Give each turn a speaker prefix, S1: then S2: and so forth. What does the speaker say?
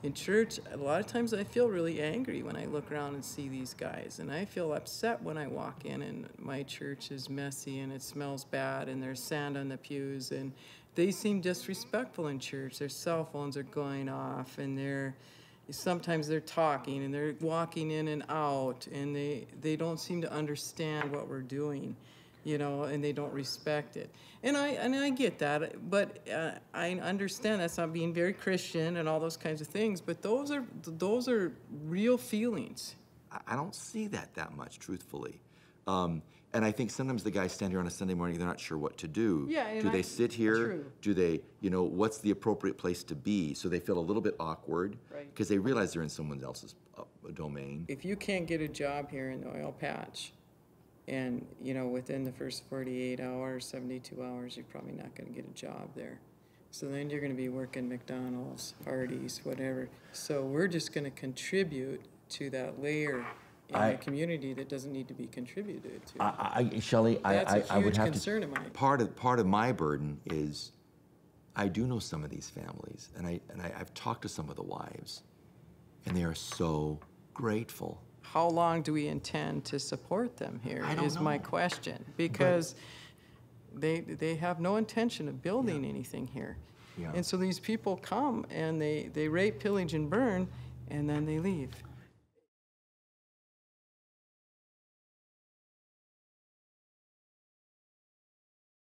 S1: In church, a lot of times I feel really angry when I look around and see these guys, and I feel upset when I walk in and my church is messy and it smells bad and there's sand on the pews, and they seem disrespectful in church. Their cell phones are going off, and sometimes they're talking and they're walking in and out, and they don't seem to understand what we're doing, and they don't respect it. And I get that, but I understand that's not being very Christian and all those kinds of things, but those are real feelings.
S2: I don't see that much, truthfully. And I think sometimes the guys stand here on a Sunday morning, they're not sure what to do.
S1: Yeah, and
S2: do they sit here?
S1: True.
S2: Do they, what's the appropriate place to be? So they feel a little bit awkward because they realize they're in someone else's domain.
S1: If you can't get a job here in the oil patch, and, within the first 48 hours, 72 hours, you're probably not going to get a job there. So then you're going to be working McDonald's, parties, whatever. So we're just going to contribute to that layer in the community that doesn't need to be contributed to.
S2: Shelley,
S1: That's a
S2: I would
S1: huge
S2: have
S1: concern
S2: to.
S1: of mine.
S2: Part of my burden is I do know some of these families, and I've talked to some of the wives, and they are so grateful.
S1: How long do we intend to support them here is my question, because they have no intention of building anything here.
S2: Yeah.
S1: And so these people come and they rape, pillage, and burn, and then they leave.